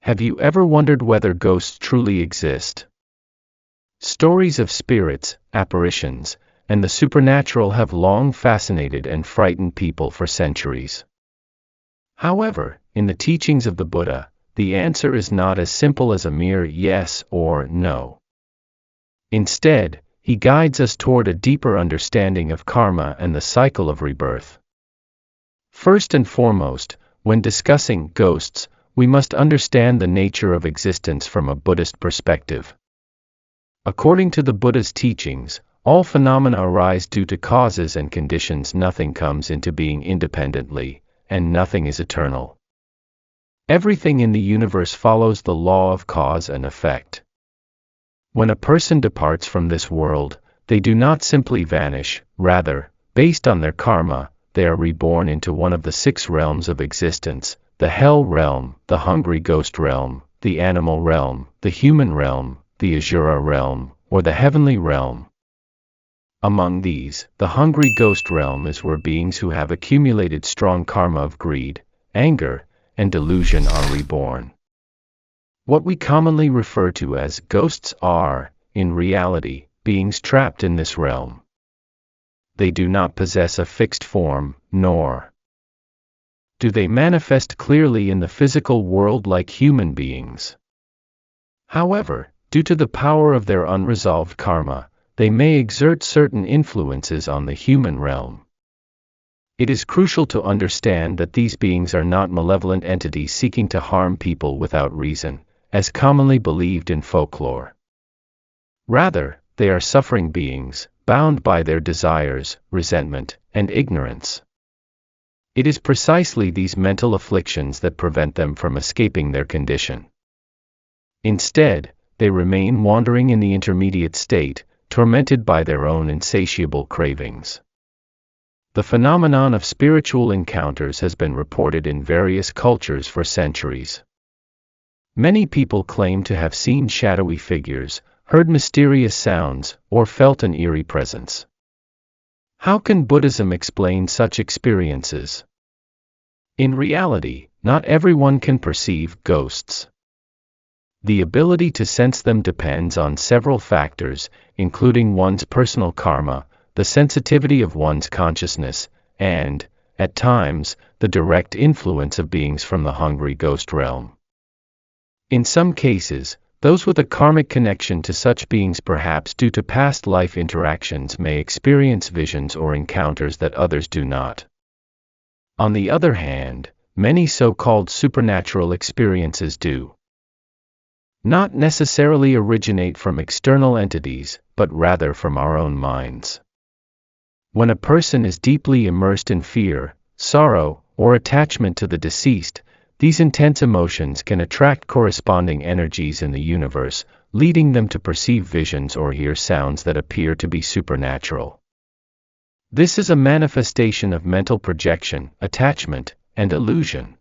Have you ever wondered whether ghosts truly exist? Stories of spirits, apparitions, and the supernatural have long fascinated and frightened people for centuries. However, in the teachings of the Buddha, the answer is not as simple as a mere yes or no. Instead, he guides us toward a deeper understanding of karma and the cycle of rebirth. First and foremost, when discussing ghosts, we must understand the nature of existence from a Buddhist perspective. According to the Buddha's teachings, all phenomena arise due to causes and conditions. Nothing comes into being independently, and nothing is eternal. Everything in the universe follows the law of cause and effect. When a person departs from this world, they do not simply vanish, rather, based on their karma, they are reborn into one of the 6 realms of existence: the hell realm, the hungry ghost realm, the animal realm, the human realm, the Asura realm, or the heavenly realm. Among these, the hungry ghost realm is where beings who have accumulated strong karma of greed, anger, and delusion are reborn. What we commonly refer to as ghosts are, in reality, beings trapped in this realm. They do not possess a fixed form, nor do they manifest clearly in the physical world like human beings. However, due to the power of their unresolved karma, they may exert certain influences on the human realm. It is crucial to understand that these beings are not malevolent entities seeking to harm people without reason, as commonly believed in folklore. Rather, they are suffering beings, bound by their desires, resentment, and ignorance. It is precisely these mental afflictions that prevent them from escaping their condition. Instead, they remain wandering in the intermediate state, tormented by their own insatiable cravings. The phenomenon of spiritual encounters has been reported in various cultures for centuries. Many people claim to have seen shadowy figures, heard mysterious sounds, or felt an eerie presence. How can Buddhism explain such experiences? In reality, not everyone can perceive ghosts. The ability to sense them depends on several factors, including one's personal karma, the sensitivity of one's consciousness, and, at times, the direct influence of beings from the hungry ghost realm. In some cases, those with a karmic connection to such beings, perhaps due to past life interactions, may experience visions or encounters that others do not. On the other hand, many so-called supernatural experiences do not necessarily originate from external entities, but rather from our own minds. When a person is deeply immersed in fear, sorrow, or attachment to the deceased, these intense emotions can attract corresponding energies in the universe, leading them to perceive visions or hear sounds that appear to be supernatural. This is a manifestation of mental projection, attachment, and illusion.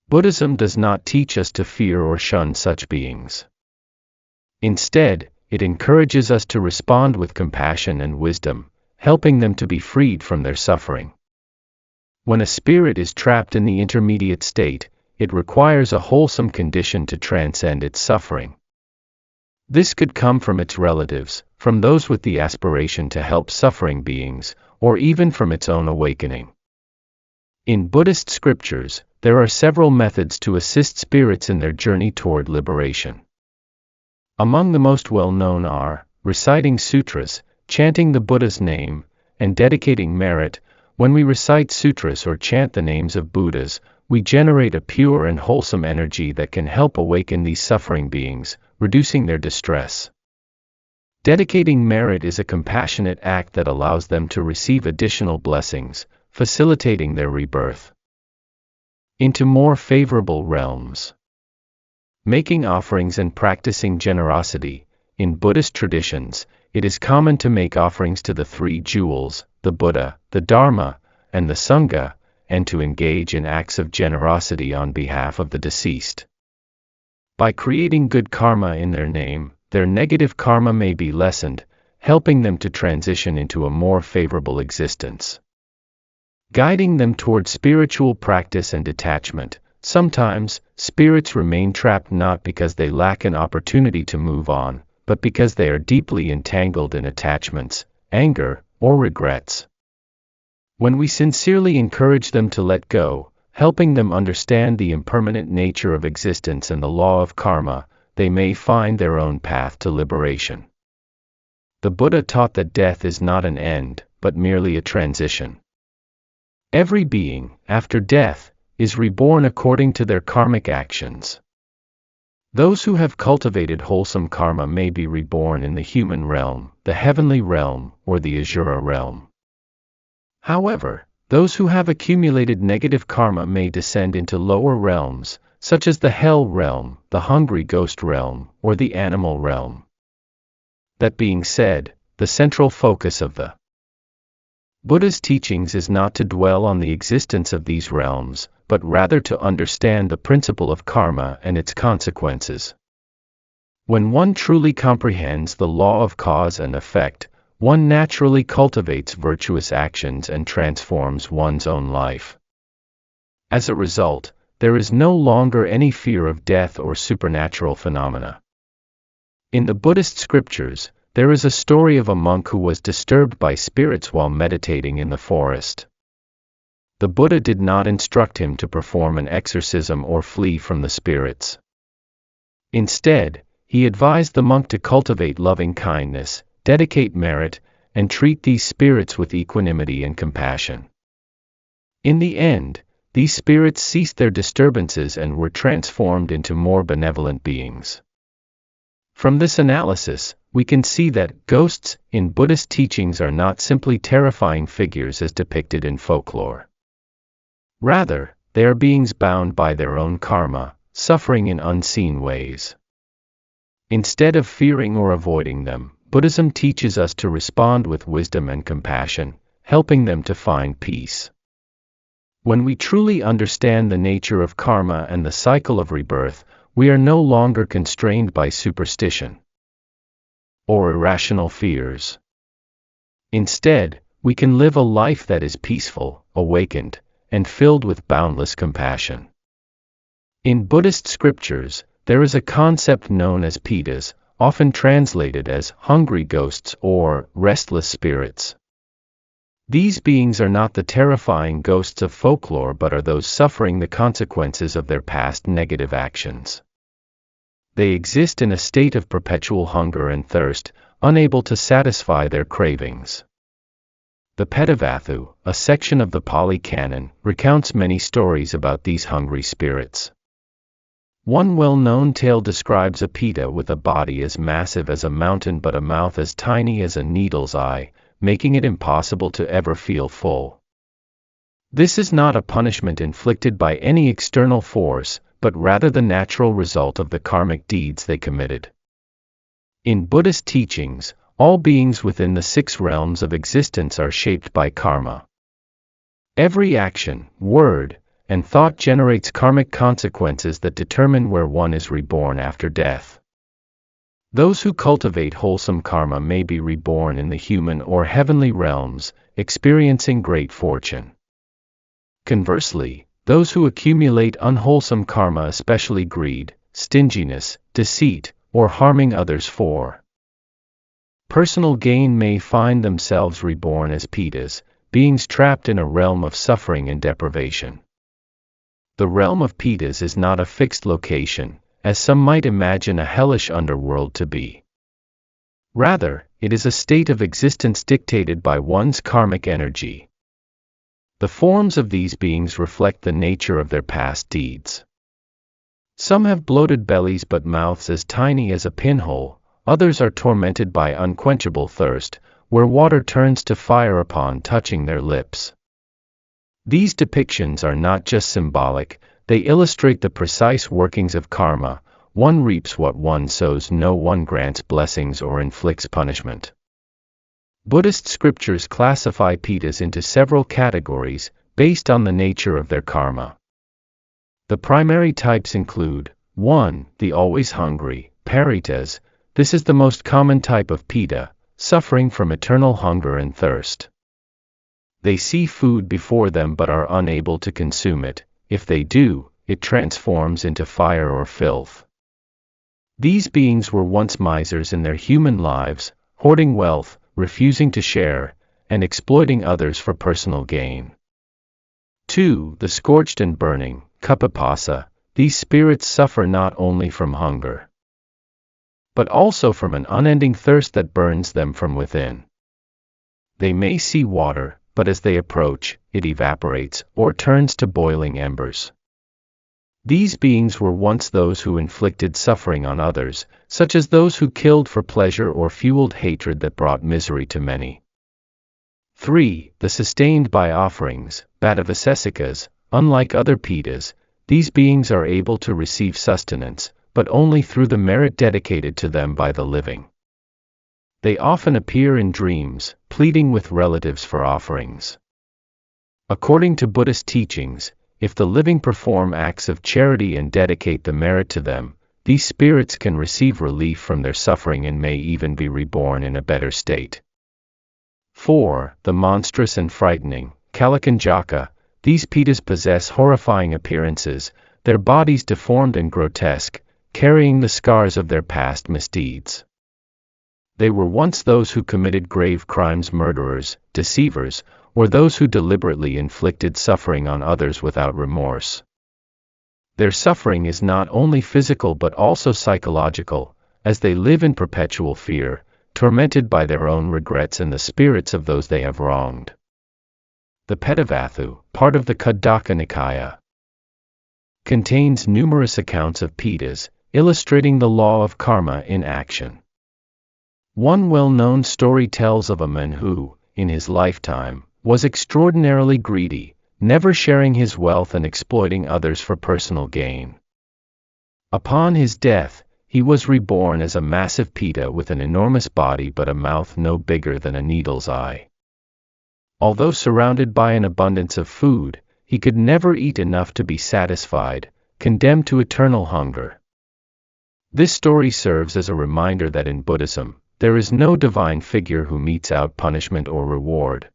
Buddhism does not teach us to fear or shun such beings. Instead, it encourages us to respond with compassion and wisdom, helping them to be freed from their suffering. When a spirit is trapped in the intermediate state, it requires a wholesome condition to transcend its suffering. This could come from its relatives, from those with the aspiration to help suffering beings, or even from its own awakening. In Buddhist scriptures, there are several methods to assist spirits in their journey toward liberation. Among the most well-known are reciting sutras, chanting the Buddha's name, and dedicating merit. When we recite sutras or chant the names of Buddhas, we generate a pure and wholesome energy that can help awaken these suffering beings, reducing their distress. Dedicating merit is a compassionate act that allows them to receive additional blessings, facilitating their rebirth into more favorable realms. Making offerings and practicing generosity. In Buddhist traditions, it is common to make offerings to the 3 jewels, the Buddha, the Dharma, and the Sangha, and to engage in acts of generosity on behalf of the deceased. By creating good karma in their name, their negative karma may be lessened, helping them to transition into a more favorable existence. Guiding them toward spiritual practice and detachment. Sometimes, spirits remain trapped not because they lack an opportunity to move on, but because they are deeply entangled in attachments, anger, or regrets. When we sincerely encourage them to let go, helping them understand the impermanent nature of existence and the law of karma, they may find their own path to liberation. The Buddha taught that death is not an end, but merely a transition. Every being, after death, is reborn according to their karmic actions. Those who have cultivated wholesome karma may be reborn in the human realm, the heavenly realm, or the Asura realm. However, those who have accumulated negative karma may descend into lower realms, such as the hell realm, the hungry ghost realm, or the animal realm. That being said, the central focus of the Buddha's teachings is not to dwell on the existence of these realms, but rather to understand the principle of karma and its consequences. When one truly comprehends the law of cause and effect, one naturally cultivates virtuous actions and transforms one's own life. As a result, there is no longer any fear of death or supernatural phenomena. In the Buddhist scriptures, there is a story of a monk who was disturbed by spirits while meditating in the forest. The Buddha did not instruct him to perform an exorcism or flee from the spirits. Instead, he advised the monk to cultivate loving kindness, dedicate merit, and treat these spirits with equanimity and compassion. In the end, these spirits ceased their disturbances and were transformed into more benevolent beings. From this analysis, we can see that ghosts in Buddhist teachings are not simply terrifying figures as depicted in folklore. Rather, they are beings bound by their own karma, suffering in unseen ways. Instead of fearing or avoiding them, Buddhism teaches us to respond with wisdom and compassion, helping them to find peace. When we truly understand the nature of karma and the cycle of rebirth, we are no longer constrained by superstition or irrational fears. Instead, we can live a life that is peaceful, awakened, and filled with boundless compassion. In Buddhist scriptures, there is a concept known as pitas, often translated as hungry ghosts or restless spirits. These beings are not the terrifying ghosts of folklore but are those suffering the consequences of their past negative actions. They exist in a state of perpetual hunger and thirst, unable to satisfy their cravings. The Pedavathu, a section of the Pali Canon, recounts many stories about these hungry spirits. One well-known tale describes a pita with a body as massive as a mountain but a mouth as tiny as a needle's eye, making it impossible to ever feel full. This is not a punishment inflicted by any external force, but rather the natural result of the karmic deeds they committed. In Buddhist teachings, all beings within the 6 realms of existence are shaped by karma. Every action, word, and thought generates karmic consequences that determine where one is reborn after death. Those who cultivate wholesome karma may be reborn in the human or heavenly realms, experiencing great fortune. Conversely, those who accumulate unwholesome karma, especially greed, stinginess, deceit, or harming others for personal gain, may find themselves reborn as pitas, beings trapped in a realm of suffering and deprivation. The realm of pitas is not a fixed location, as some might imagine a hellish underworld to be. Rather, it is a state of existence dictated by one's karmic energy. The forms of these beings reflect the nature of their past deeds. Some have bloated bellies but mouths as tiny as a pinhole, others are tormented by unquenchable thirst, where water turns to fire upon touching their lips. These depictions are not just symbolic, they illustrate the precise workings of karma. One reaps what one sows, no one grants blessings or inflicts punishment. Buddhist scriptures classify pitas into several categories, based on the nature of their karma. The primary types include 1. The always hungry, paritas. This is the most common type of pita, suffering from eternal hunger and thirst. They see food before them but are unable to consume it. If they do, it transforms into fire or filth. These beings were once misers in their human lives, hoarding wealth, refusing to share, and exploiting others for personal gain. 2. The scorched and burning, kapapasa. These spirits suffer not only from hunger, but also from an unending thirst that burns them from within. They may see water, but as they approach, it evaporates, or turns to boiling embers. These beings were once those who inflicted suffering on others, such as those who killed for pleasure or fueled hatred that brought misery to many. 3. The sustained by offerings, Bhattavasesikas. Unlike other Pitas, these beings are able to receive sustenance, but only through the merit dedicated to them by the living. They often appear in dreams, pleading with relatives for offerings. According to Buddhist teachings, if the living perform acts of charity and dedicate the merit to them, these spirits can receive relief from their suffering and may even be reborn in a better state. 4. The monstrous and frightening, Kalakanjaka. These Pitas possess horrifying appearances, their bodies deformed and grotesque, carrying the scars of their past misdeeds. They were once those who committed grave crimes, murderers, deceivers, or those who deliberately inflicted suffering on others without remorse. Their suffering is not only physical but also psychological, as they live in perpetual fear, tormented by their own regrets and the spirits of those they have wronged. The Pedavathu, part of the Khuddaka Nikaya, contains numerous accounts of Pitas, illustrating the law of karma in action. One well-known story tells of a man who, in his lifetime, was extraordinarily greedy, never sharing his wealth and exploiting others for personal gain. Upon his death, he was reborn as a massive Pita with an enormous body but a mouth no bigger than a needle's eye. Although surrounded by an abundance of food, he could never eat enough to be satisfied, condemned to eternal hunger. This story serves as a reminder that in Buddhism, there is no divine figure who metes out punishment or reward.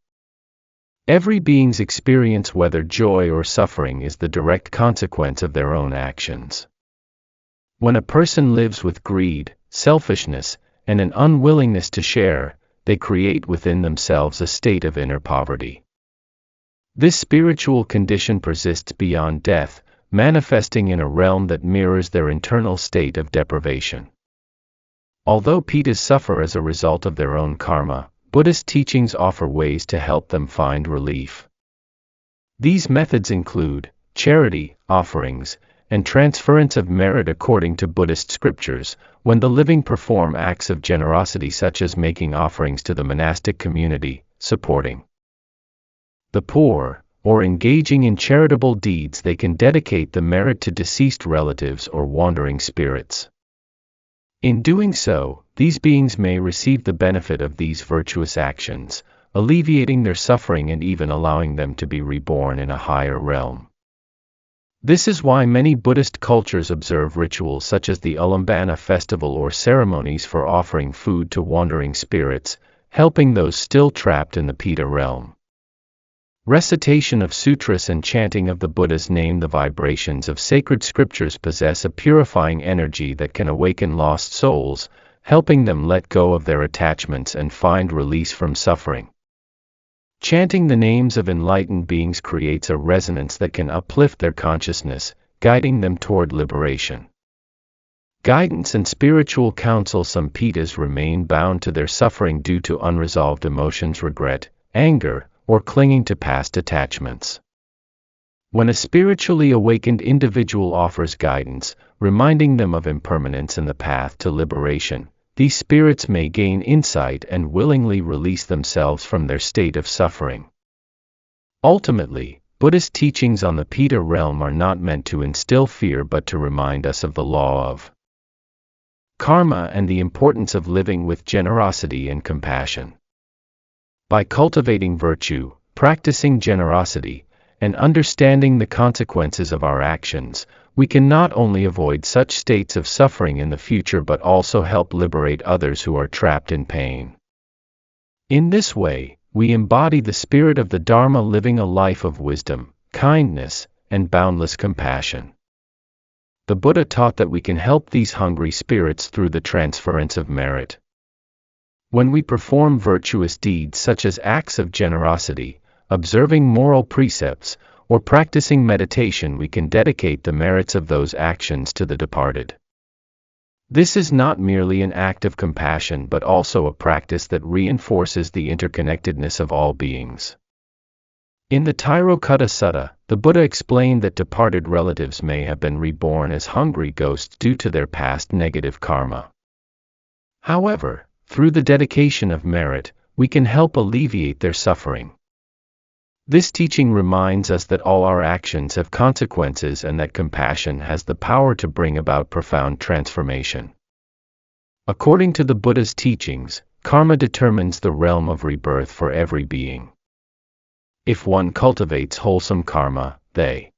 Every being's experience, whether joy or suffering, is the direct consequence of their own actions. When a person lives with greed, selfishness, and an unwillingness to share, they create within themselves a state of inner poverty. This spiritual condition persists beyond death, manifesting in a realm that mirrors their internal state of deprivation. Although Pitas suffer as a result of their own karma, Buddhist teachings offer ways to help them find relief. These methods include charity, offerings, and transference of merit according to Buddhist scriptures, when the living perform acts of generosity such as making offerings to the monastic community, supporting the poor, or engaging in charitable deeds. They can dedicate the merit to deceased relatives or wandering spirits. In doing so, these beings may receive the benefit of these virtuous actions, alleviating their suffering and even allowing them to be reborn in a higher realm. This is why many Buddhist cultures observe rituals such as the Ulambana festival or ceremonies for offering food to wandering spirits, helping those still trapped in the Pita realm. Recitation of sutras and chanting of the Buddha's name. The vibrations of sacred scriptures possess a purifying energy that can awaken lost souls, helping them let go of their attachments and find release from suffering. Chanting the names of enlightened beings creates a resonance that can uplift their consciousness, guiding them toward liberation. Guidance and spiritual counsel. Some Pitas remain bound to their suffering due to unresolved emotions, regret, anger, or clinging to past attachments. When a spiritually awakened individual offers guidance, reminding them of impermanence and the path to liberation, these spirits may gain insight and willingly release themselves from their state of suffering. Ultimately, Buddhist teachings on the Pita realm are not meant to instill fear but to remind us of the law of karma and the importance of living with generosity and compassion. By cultivating virtue, practicing generosity, and understanding the consequences of our actions, we can not only avoid such states of suffering in the future but also help liberate others who are trapped in pain. In this way, we embody the spirit of the Dharma, living a life of wisdom, kindness, and boundless compassion. the Buddha taught that we can help these hungry spirits through the transference of merit. When we perform virtuous deeds such as acts of generosity, observing moral precepts, or practicing meditation, we can dedicate the merits of those actions to the departed. This is not merely an act of compassion but also a practice that reinforces the interconnectedness of all beings. In the Tirokutta Sutta, the Buddha explained that departed relatives may have been reborn as hungry ghosts due to their past negative karma. However, through the dedication of merit, we can help alleviate their suffering. This teaching reminds us that all our actions have consequences and that compassion has the power to bring about profound transformation. According to the Buddha's teachings, karma determines the realm of rebirth for every being. If one cultivates wholesome karma, they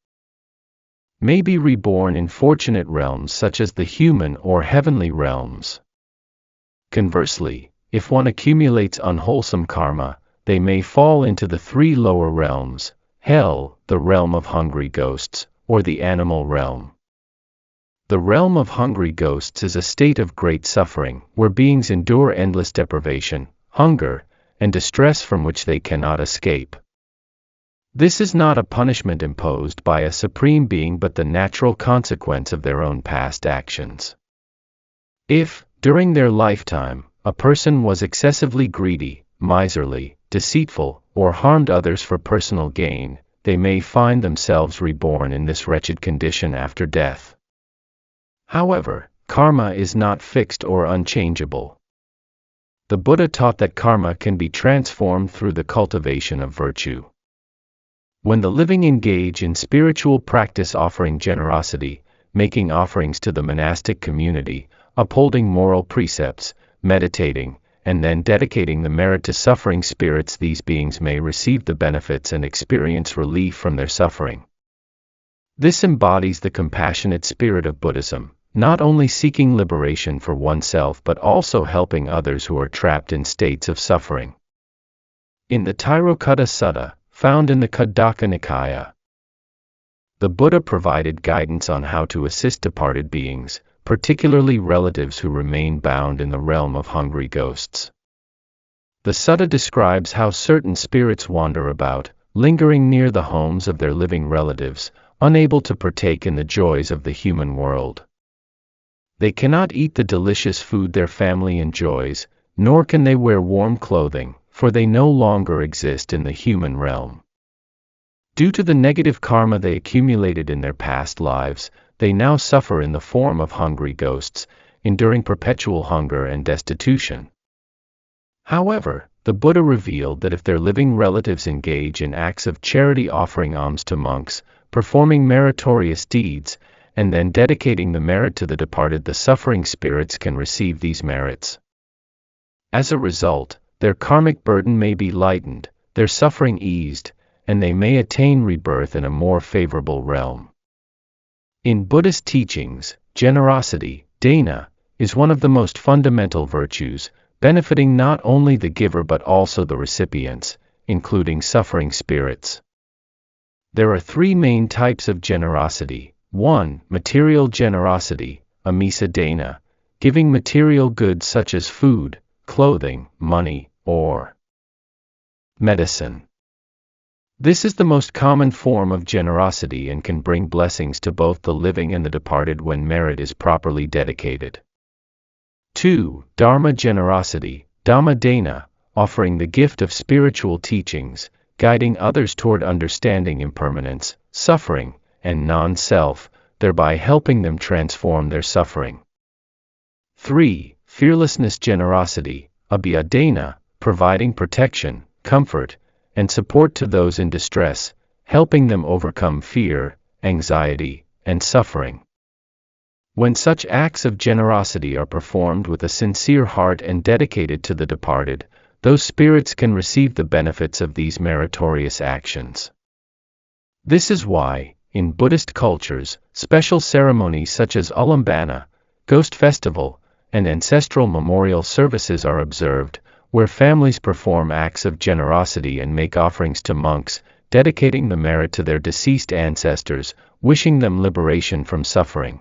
may be reborn in fortunate realms such as the human or heavenly realms. Conversely, if one accumulates unwholesome karma, they may fall into the three lower realms: hell, the realm of hungry ghosts, or the animal realm. The realm of hungry ghosts is a state of great suffering, where beings endure endless deprivation, hunger, and distress from which they cannot escape. This is not a punishment imposed by a supreme being but the natural consequence of their own past actions. If, during their lifetime, a person was excessively greedy, miserly, deceitful, or harmed others for personal gain, they may find themselves reborn in this wretched condition after death. However, karma is not fixed or unchangeable. The Buddha taught that karma can be transformed through the cultivation of virtue. When the living engage in spiritual practice, offering generosity, making offerings to the monastic community, upholding moral precepts, meditating, and then dedicating the merit to suffering spirits, these beings may receive the benefits and experience relief from their suffering. This embodies the compassionate spirit of Buddhism, not only seeking liberation for oneself but also helping others who are trapped in states of suffering. In the Tirokutta Sutta, found in the Khuddaka Nikaya, the Buddha provided guidance on how to assist departed beings, particularly relatives who remain bound in the realm of hungry ghosts. The sutta describes how certain spirits wander about, lingering near the homes of their living relatives, unable to partake in the joys of the human world. They cannot eat the delicious food their family enjoys, nor can they wear warm clothing, for they no longer exist in the human realm. Due to the negative karma they accumulated in their past lives, they now suffer in the form of hungry ghosts, enduring perpetual hunger and destitution. However, the Buddha revealed that if their living relatives engage in acts of charity, offering alms to monks, performing meritorious deeds, and then dedicating the merit to the departed, the suffering spirits can receive these merits. As a result, their karmic burden may be lightened, their suffering eased, and they may attain rebirth in a more favorable realm. In Buddhist teachings, generosity, dana, is one of the most fundamental virtues, benefiting not only the giver but also the recipients, including suffering spirits. There are three main types of generosity. 1. Material generosity, amisa dana, giving material goods such as food, clothing, money, or medicine. This is the most common form of generosity and can bring blessings to both the living and the departed when merit is properly dedicated. 2. Dharma generosity, Dhamma dana, offering the gift of spiritual teachings, guiding others toward understanding impermanence, suffering, and non-self, thereby helping them transform their suffering. 3. Fearlessness generosity, Abhaya dana, providing protection, comfort, and support to those in distress, helping them overcome fear, anxiety, and suffering. When such acts of generosity are performed with a sincere heart and dedicated to the departed, those spirits can receive the benefits of these meritorious actions. This is why, in Buddhist cultures, special ceremonies such as Ulambana, Ghost Festival, and ancestral memorial services are observed, where families perform acts of generosity and make offerings to monks, dedicating the merit to their deceased ancestors, wishing them liberation from suffering.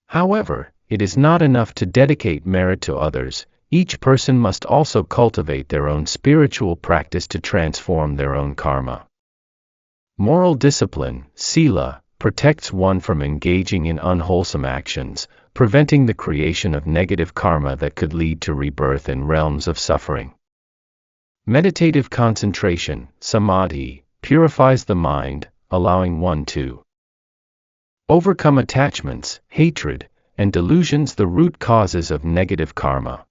However, it is not enough to dedicate merit to others. Each person must also cultivate their own spiritual practice to transform their own karma. Moral discipline, sila, protects one from engaging in unwholesome actions, preventing the creation of negative karma that could lead to rebirth in realms of suffering. Meditative concentration, samadhi, purifies the mind, allowing one to overcome attachments, hatred, and delusions, the root causes of negative karma.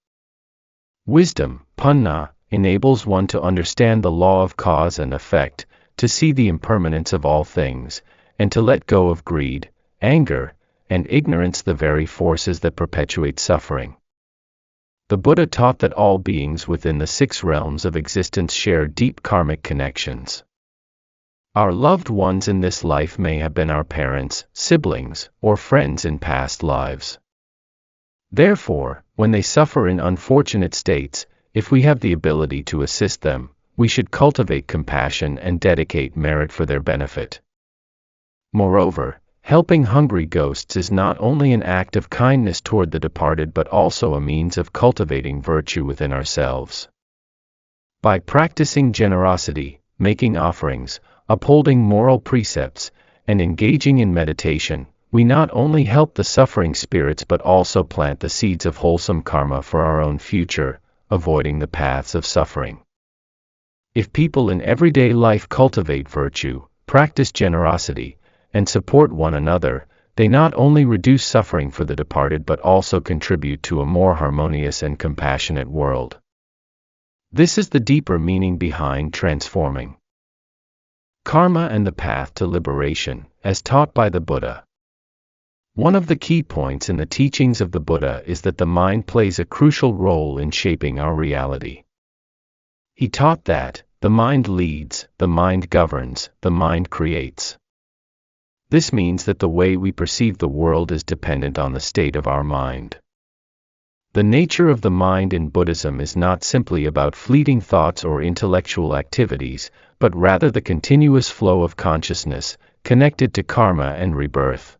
Wisdom, panna, enables one to understand the law of cause and effect, to see the impermanence of all things, and to let go of greed, anger, and ignorance, the very forces that perpetuate suffering. The Buddha taught that all beings within the 6 realms of existence share deep karmic connections. Our loved ones in this life may have been our parents, siblings, or friends in past lives. Therefore, when they suffer in unfortunate states, if we have the ability to assist them, we should cultivate compassion and dedicate merit for their benefit. Moreover, helping hungry ghosts is not only an act of kindness toward the departed but also a means of cultivating virtue within ourselves. By practicing generosity, making offerings, upholding moral precepts, and engaging in meditation, we not only help the suffering spirits but also plant the seeds of wholesome karma for our own future, avoiding the paths of suffering. If people in everyday life cultivate virtue, practice generosity, and support one another, they not only reduce suffering for the departed but also contribute to a more harmonious and compassionate world. This is the deeper meaning behind transforming karma and the path to liberation, as taught by the Buddha. One of the key points in the teachings of the Buddha is that the mind plays a crucial role in shaping our reality. He taught that the mind leads, the mind governs, the mind creates. This means that the way we perceive the world is dependent on the state of our mind. The nature of the mind in Buddhism is not simply about fleeting thoughts or intellectual activities, but rather the continuous flow of consciousness, connected to karma and rebirth.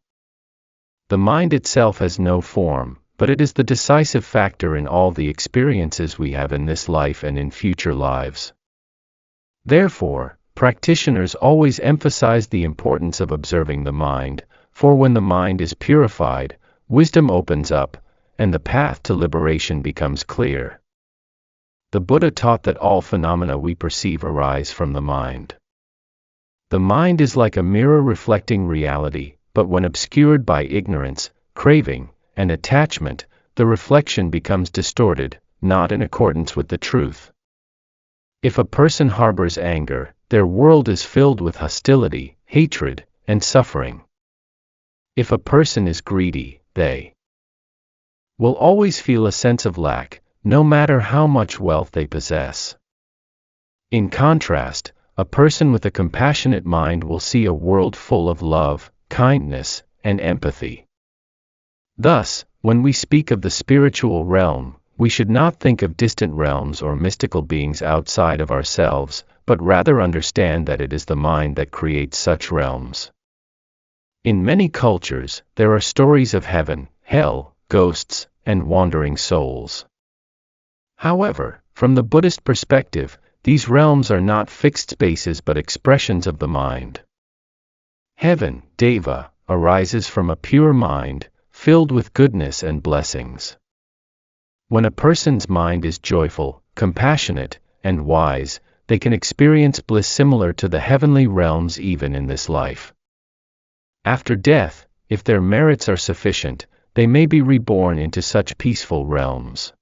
The mind itself has no form, but it is the decisive factor in all the experiences we have in this life and in future lives. Therefore, practitioners always emphasize the importance of observing the mind, for when the mind is purified, wisdom opens up, and the path to liberation becomes clear. The Buddha taught that all phenomena we perceive arise from the mind. The mind is like a mirror reflecting reality, but when obscured by ignorance, craving, and attachment, the reflection becomes distorted, not in accordance with the truth. If a person harbors anger, their world is filled with hostility, hatred, and suffering. If a person is greedy, they will always feel a sense of lack, no matter how much wealth they possess. In contrast, a person with a compassionate mind will see a world full of love, kindness, and empathy. Thus, when we speak of the spiritual realm, we should not think of distant realms or mystical beings outside of ourselves, but rather understand that it is the mind that creates such realms. In many cultures, there are stories of heaven, hell, ghosts, and wandering souls. However, from the Buddhist perspective, these realms are not fixed spaces but expressions of the mind. Heaven, deva, arises from a pure mind, filled with goodness and blessings. When a person's mind is joyful, compassionate, and wise, they can experience bliss similar to the heavenly realms even in this life. After death, if their merits are sufficient, they may be reborn into such peaceful realms.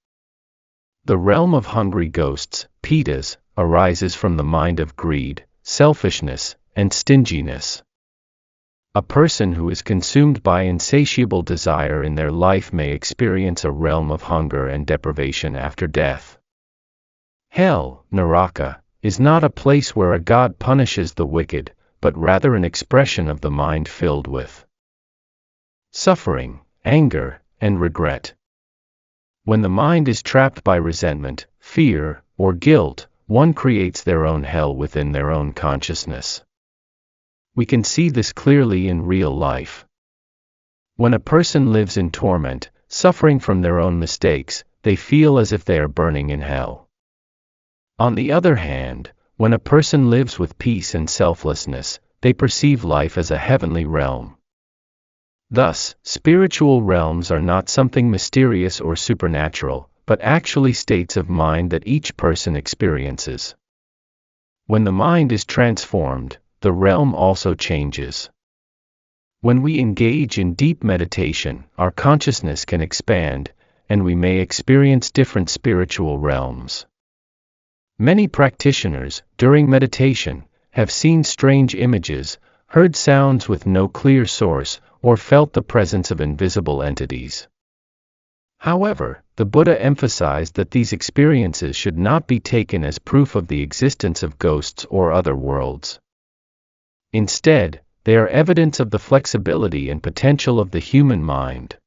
The realm of hungry ghosts, pitas, arises from the mind of greed, selfishness, and stinginess. A person who is consumed by insatiable desire in their life may experience a realm of hunger and deprivation after death. Hell, Naraka, is not a place where a god punishes the wicked, but rather an expression of the mind filled with suffering, anger, and regret. When the mind is trapped by resentment, fear, or guilt, one creates their own hell within their own consciousness. We can see this clearly in real life. When a person lives in torment, suffering from their own mistakes, they feel as if they are burning in hell. On the other hand, when a person lives with peace and selflessness, they perceive life as a heavenly realm. Thus, spiritual realms are not something mysterious or supernatural, but actually states of mind that each person experiences. When the mind is transformed, the realm also changes. When we engage in deep meditation, our consciousness can expand, and we may experience different spiritual realms. Many practitioners, during meditation, have seen strange images, heard sounds with no clear source, or felt the presence of invisible entities. However, the Buddha emphasized that these experiences should not be taken as proof of the existence of ghosts or other worlds. Instead, they are evidence of the flexibility and potential of the human mind.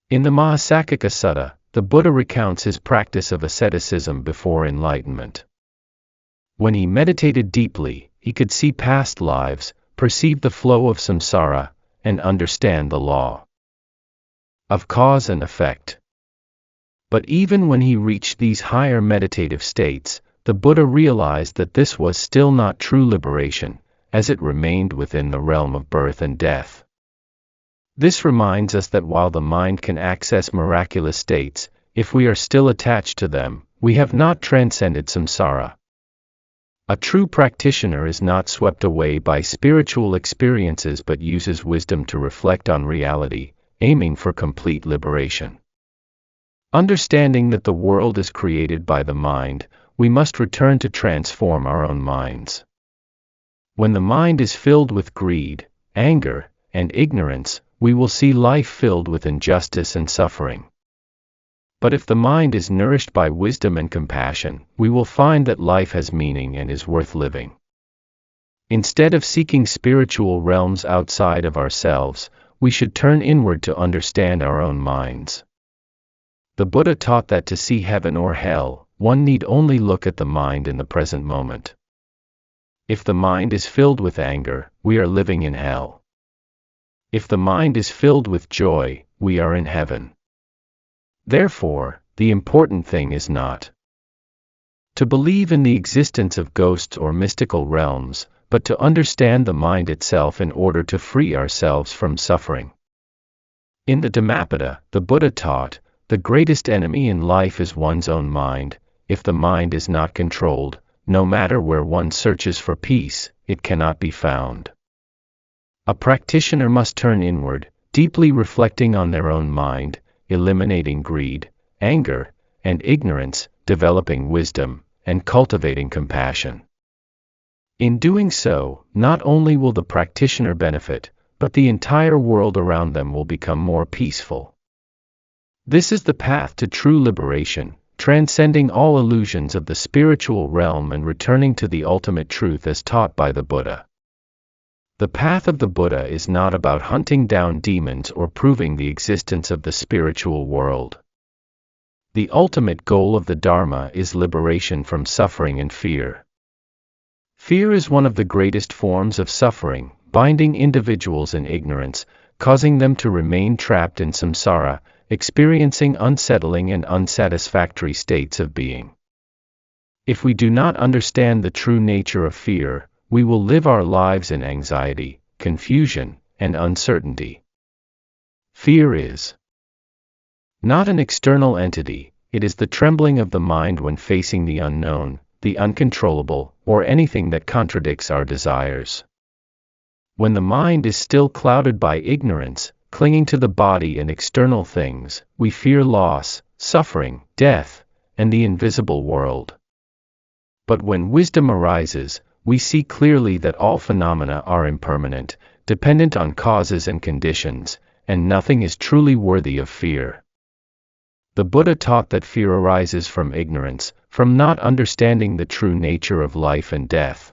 In the Mahasaccaka Sutta, the Buddha recounts his practice of asceticism before enlightenment. When he meditated deeply, he could see past lives, perceive the flow of samsara, and understand the law of cause and effect. But even when he reached these higher meditative states, the Buddha realized that this was still not true liberation, as it remained within the realm of birth and death. This reminds us that while the mind can access miraculous states, if we are still attached to them, we have not transcended samsara. A true practitioner is not swept away by spiritual experiences but uses wisdom to reflect on reality, aiming for complete liberation. Understanding that the world is created by the mind, we must return to transform our own minds. When the mind is filled with greed, anger, and ignorance, we will see life filled with injustice and suffering. But if the mind is nourished by wisdom and compassion, we will find that life has meaning and is worth living. Instead of seeking spiritual realms outside of ourselves, we should turn inward to understand our own minds. The Buddha taught that to see heaven or hell, one need only look at the mind in the present moment. If the mind is filled with anger, we are living in hell. If the mind is filled with joy, we are in heaven. Therefore, the important thing is not to believe in the existence of ghosts or mystical realms, but to understand the mind itself in order to free ourselves from suffering. In the Dhammapada, the Buddha taught, the greatest enemy in life is one's own mind. If the mind is not controlled, no matter where one searches for peace, it cannot be found. A practitioner must turn inward, deeply reflecting on their own mind, eliminating greed, anger, and ignorance, developing wisdom, and cultivating compassion. In doing so, not only will the practitioner benefit, but the entire world around them will become more peaceful. This is the path to true liberation, transcending all illusions of the spiritual realm and returning to the ultimate truth as taught by the Buddha. The path of the Buddha is not about hunting down demons or proving the existence of the spiritual world. The ultimate goal of the Dharma is liberation from suffering and fear. Fear is one of the greatest forms of suffering, binding individuals in ignorance, causing them to remain trapped in samsara, experiencing unsettling and unsatisfactory states of being. If we do not understand the true nature of fear, we will live our lives in anxiety, confusion, and uncertainty. Fear is not an external entity, it is the trembling of the mind when facing the unknown, the uncontrollable, or anything that contradicts our desires. When the mind is still clouded by ignorance, clinging to the body and external things, we fear loss, suffering, death, and the invisible world. But when wisdom arises, we see clearly that all phenomena are impermanent, dependent on causes and conditions, and nothing is truly worthy of fear. The Buddha taught that fear arises from ignorance, from not understanding the true nature of life and death.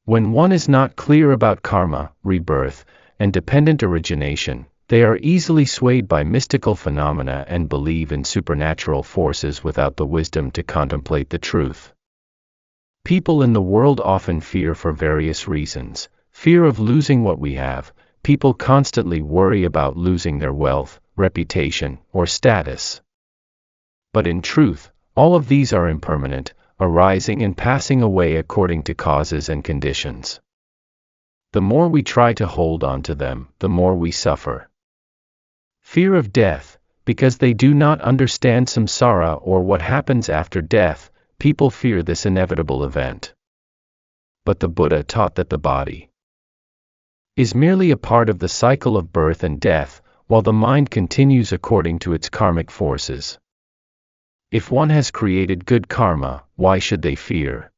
When one is not clear about karma, rebirth, and dependent origination, they are easily swayed by mystical phenomena and believe in supernatural forces without the wisdom to contemplate the truth. People in the world often fear for various reasons: fear of losing what we have, people constantly worry about losing their wealth, reputation, or status. But in truth, all of these are impermanent, arising and passing away according to causes and conditions. The more we try to hold on to them, the more we suffer. Fear of death, because they do not understand samsara or what happens after death, people fear this inevitable event. But the Buddha taught that the body is merely a part of the cycle of birth and death, while the mind continues according to its karmic forces. If one has created good karma, why should they fear?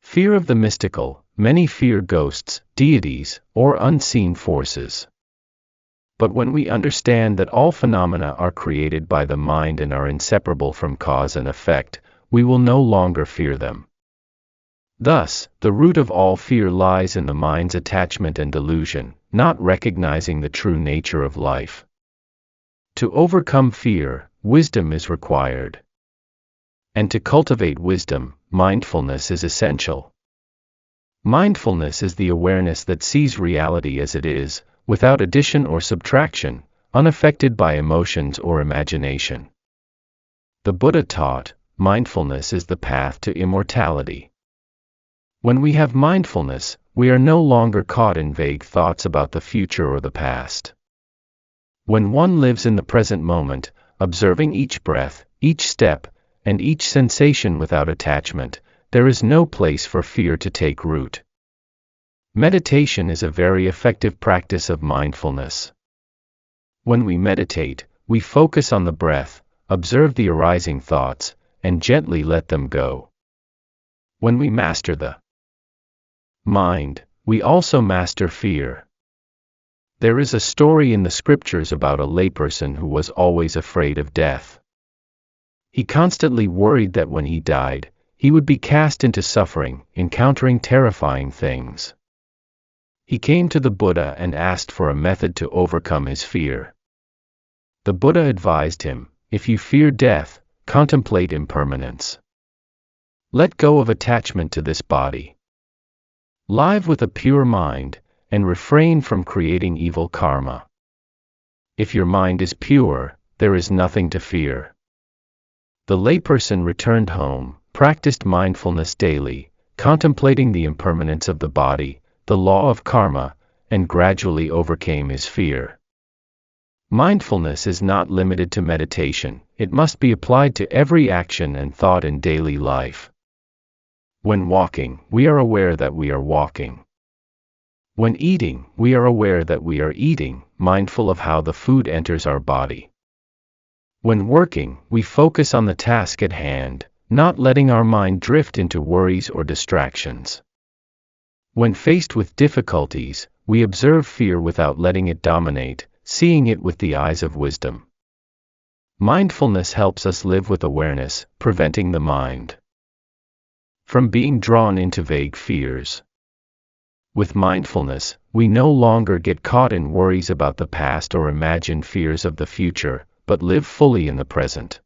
Fear of the mystical. Many fear ghosts, deities, or unseen forces. But when we understand that all phenomena are created by the mind and are inseparable from cause and effect, we will no longer fear them. Thus, the root of all fear lies in the mind's attachment and delusion, not recognizing the true nature of life. To overcome fear, wisdom is required. And to cultivate wisdom, mindfulness is essential. Mindfulness is the awareness that sees reality as it is, without addition or subtraction, unaffected by emotions or imagination. The Buddha taught, mindfulness is the path to immortality. When we have mindfulness, we are no longer caught in vague thoughts about the future or the past. When one lives in the present moment, observing each breath, each step, and each sensation without attachment, there is no place for fear to take root. Meditation is a very effective practice of mindfulness. When we meditate, we focus on the breath, observe the arising thoughts, and gently let them go. When we master the mind, we also master fear. There is a story in the scriptures about a layperson who was always afraid of death. He constantly worried that when he died, he would be cast into suffering, encountering terrifying things. He came to the Buddha and asked for a method to overcome his fear. The Buddha advised him, if you fear death, contemplate impermanence. Let go of attachment to this body. Live with a pure mind, and refrain from creating evil karma. If your mind is pure, there is nothing to fear. The layperson returned home, practiced mindfulness daily, contemplating the impermanence of the body, the law of karma, and gradually overcame his fear. Mindfulness is not limited to meditation, it must be applied to every action and thought in daily life. When walking, we are aware that we are walking. When eating, we are aware that we are eating, mindful of how the food enters our body. When working, we focus on the task at hand, not letting our mind drift into worries or distractions. When faced with difficulties, we observe fear without letting it dominate, seeing it with the eyes of wisdom. Mindfulness helps us live with awareness, preventing the mind from being drawn into vague fears. With mindfulness, we no longer get caught in worries about the past or imagined fears of the future, but live fully in the present.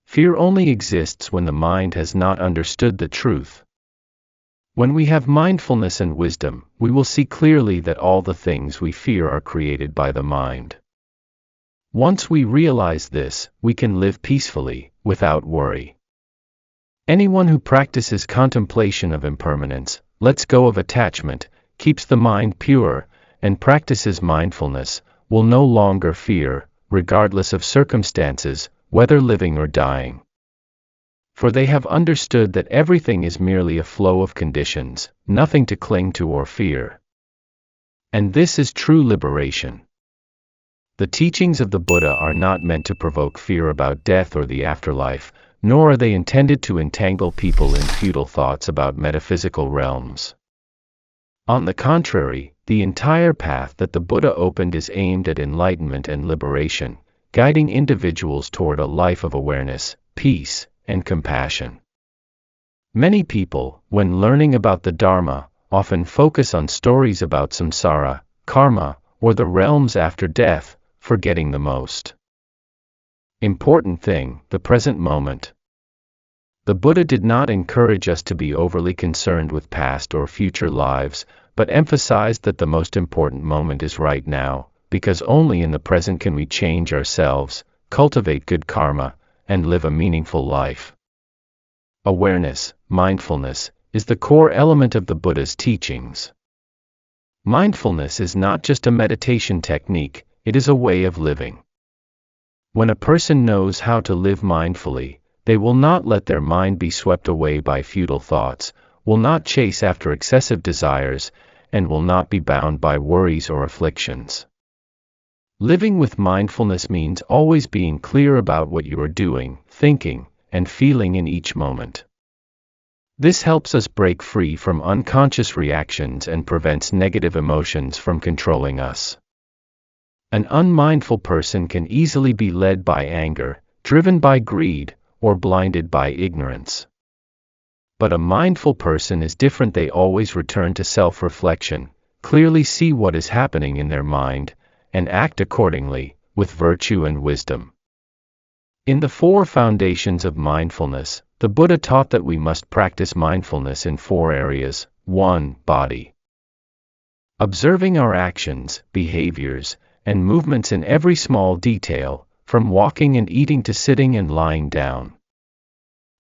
Fear only exists when the mind has not understood the truth. When we have mindfulness and wisdom, we will see clearly that all the things we fear are created by the mind. Once we realize this, we can live peacefully, without worry. Anyone who practices contemplation of impermanence, lets go of attachment, keeps the mind pure, and practices mindfulness, will no longer fear, regardless of circumstances, whether living or dying. For they have understood that everything is merely a flow of conditions, nothing to cling to or fear. And this is true liberation. The teachings of the Buddha are not meant to provoke fear about death or the afterlife, nor are they intended to entangle people in futile thoughts about metaphysical realms. On the contrary, the entire path that the Buddha opened is aimed at enlightenment and liberation, guiding individuals toward a life of awareness, peace, and compassion. Many people, when learning about the Dharma, often focus on stories about samsara, karma, or the realms after death, forgetting the most important thing, the present moment. The Buddha did not encourage us to be overly concerned with past or future lives, but emphasized that the most important moment is right now, because only in the present can we change ourselves, cultivate good karma, and live a meaningful life. Awareness, mindfulness, is the core element of the Buddha's teachings. Mindfulness is not just a meditation technique, it is a way of living. When a person knows how to live mindfully, they will not let their mind be swept away by futile thoughts, will not chase after excessive desires, and will not be bound by worries or afflictions. Living with mindfulness means always being clear about what you are doing, thinking, and feeling in each moment. This helps us break free from unconscious reactions and prevents negative emotions from controlling us. An unmindful person can easily be led by anger, driven by greed, or blinded by ignorance. But a mindful person is different. They always return to self-reflection, clearly see what is happening in their mind, and act accordingly, with virtue and wisdom. In the 4 foundations of mindfulness, the Buddha taught that we must practice mindfulness in 4 areas. 1. Body. Observing our actions, behaviors, and movements in every small detail, from walking and eating to sitting and lying down.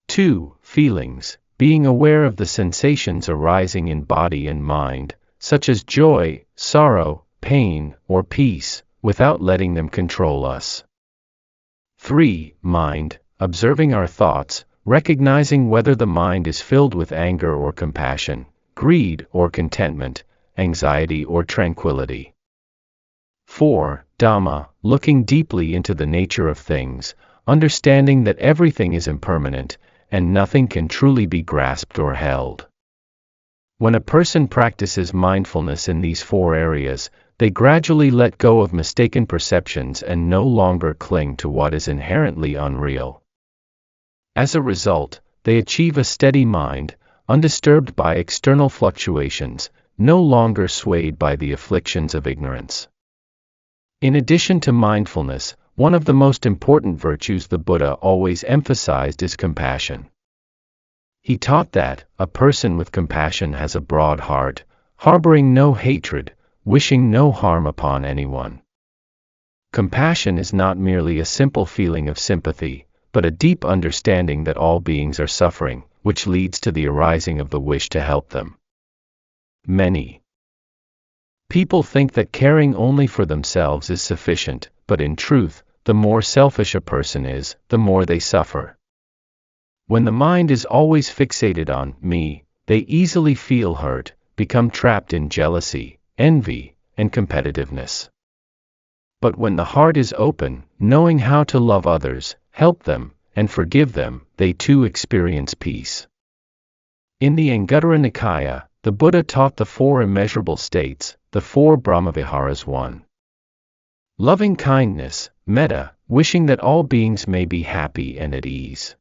2. Feelings. Being aware of the sensations arising in body and mind, such as joy, sorrow, pain, or peace, without letting them control us. 3. Mind. Observing our thoughts, recognizing whether the mind is filled with anger or compassion, greed or contentment, anxiety or tranquility. 4. Dhamma. Looking deeply into the nature of things, understanding that everything is impermanent, and nothing can truly be grasped or held. When a person practices mindfulness in these 4 areas, they gradually let go of mistaken perceptions and no longer cling to what is inherently unreal. As a result, they achieve a steady mind, undisturbed by external fluctuations, no longer swayed by the afflictions of ignorance. In addition to mindfulness, one of the most important virtues the Buddha always emphasized is compassion. He taught that a person with compassion has a broad heart, harboring no hatred, wishing no harm upon anyone. Compassion is not merely a simple feeling of sympathy, but a deep understanding that all beings are suffering, which leads to the arising of the wish to help them. Many people think that caring only for themselves is sufficient, but in truth, the more selfish a person is, the more they suffer. When the mind is always fixated on me, they easily feel hurt, become trapped in jealousy, envy, and competitiveness. But when the heart is open, knowing how to love others, help them, and forgive them, they too experience peace. In the Anguttara Nikaya, the Buddha taught the 4 immeasurable states, the 4 Brahmaviharas. 1. Loving kindness, metta, wishing that all beings may be happy and at ease.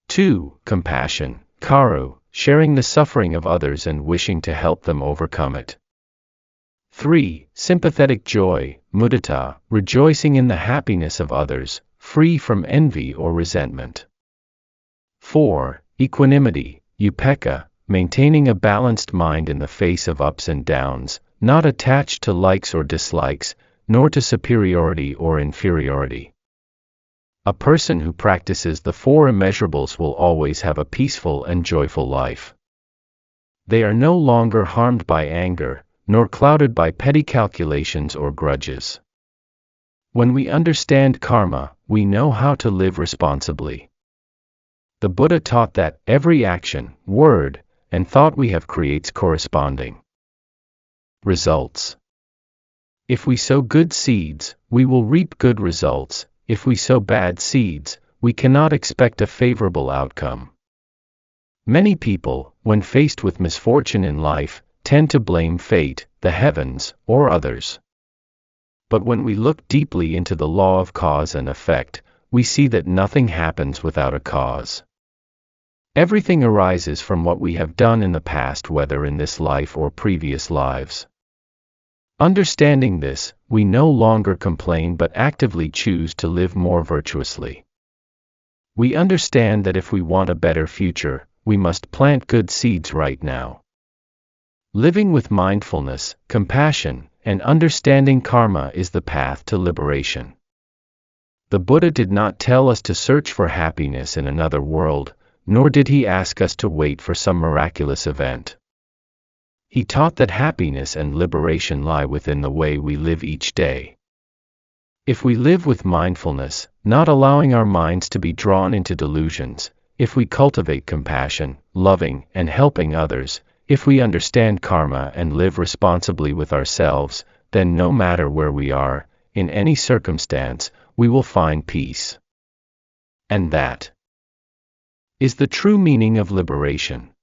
2. Compassion, karu, sharing the suffering of others and wishing to help them overcome it. 3. Sympathetic joy, mudita, rejoicing in the happiness of others, free from envy or resentment. 4. Equanimity, upekkha, maintaining a balanced mind in the face of ups and downs, not attached to likes or dislikes, nor to superiority or inferiority. A person who practices the 4 immeasurables will always have a peaceful and joyful life. They are no longer harmed by anger, nor clouded by petty calculations or grudges. When we understand karma, we know how to live responsibly. The Buddha taught that every action, word, and thought we have creates corresponding results. If we sow good seeds, we will reap good results. If we sow bad seeds, we cannot expect a favorable outcome. Many people, when faced with misfortune in life, tend to blame fate, the heavens, or others. But when we look deeply into the law of cause and effect, we see that nothing happens without a cause. Everything arises from what we have done in the past, whether in this life or previous lives. Understanding this, we no longer complain but actively choose to live more virtuously. We understand that if we want a better future, we must plant good seeds right now. Living with mindfulness, compassion, and understanding karma is the path to liberation. The Buddha did not tell us to search for happiness in another world, nor did he ask us to wait for some miraculous event. He taught that happiness and liberation lie within the way we live each day. If we live with mindfulness, not allowing our minds to be drawn into delusions, if we cultivate compassion, loving and helping others, if we understand karma and live responsibly with ourselves, then no matter where we are, in any circumstance, we will find peace. And that is the true meaning of liberation.